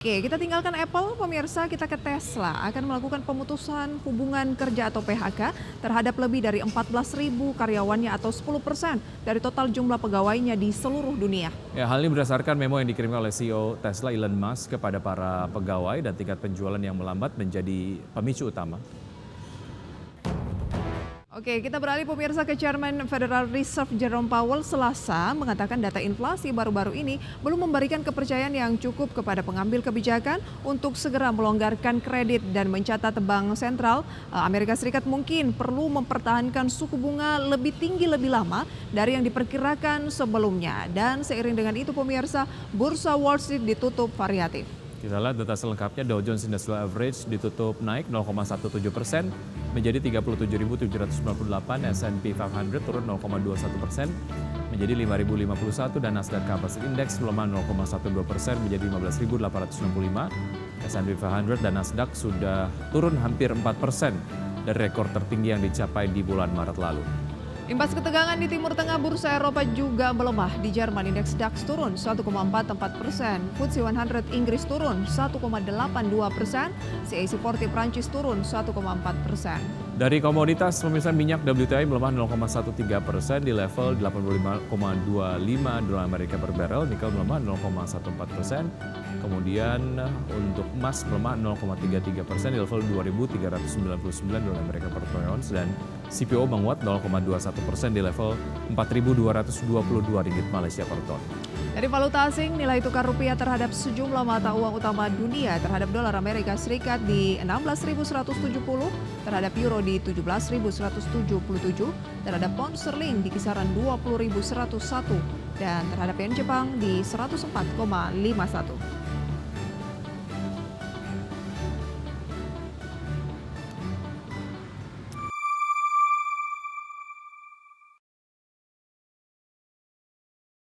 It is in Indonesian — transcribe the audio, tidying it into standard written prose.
Oke, kita tinggalkan Apple, pemirsa, kita ke Tesla akan melakukan pemutusan hubungan kerja atau PHK terhadap lebih dari 14.000 karyawannya atau 10% dari total jumlah pegawainya di seluruh dunia. Ya, hal ini berdasarkan memo yang dikirimkan oleh CEO Tesla Elon Musk kepada para pegawai dan tingkat penjualan yang melambat menjadi pemicu utama. Oke, kita beralih pemirsa ke Chairman Federal Reserve Jerome Powell Selasa mengatakan data inflasi baru-baru ini belum memberikan kepercayaan yang cukup kepada pengambil kebijakan untuk segera melonggarkan kredit dan mencatat Bank Sentral Amerika Serikat mungkin perlu mempertahankan suku bunga lebih tinggi lebih lama dari yang diperkirakan sebelumnya. Dan seiring dengan itu pemirsa, bursa Wall Street ditutup variatif. Kita lihat data selengkapnya. Dow Jones Industrial Average ditutup naik 0,17% menjadi 37.798, S&P 500 turun 0,21% menjadi 5.051 dan Nasdaq Composite Index melemah 0,12% menjadi 15.865. S&P 500 dan Nasdaq sudah turun hampir 4% dari rekor tertinggi yang dicapai di bulan Maret lalu. Imbas ketegangan di Timur Tengah, bursa Eropa juga melemah. Di Jerman, indeks DAX turun 1,44%, FTSE 100 Inggris turun 1,82%, CAC 40 Prancis turun 1,4%. Dari komoditas, pemirsa, minyak WTI melemah 0,13% di level 85,25 dolar Amerika per barrel, nikel melemah 0,14%, kemudian untuk emas melemah 0,33% di level 2.399 dolar Amerika per ounce, dan CPO menguat 0,21% di level 4.222 ringgit Malaysia per ton. Dari valuta asing, nilai tukar rupiah terhadap sejumlah mata uang utama dunia terhadap dolar Amerika Serikat di 16.170, terhadap euro di 17.177, terhadap pound sterling di kisaran 20.101, dan terhadap yen Jepang di 104,51.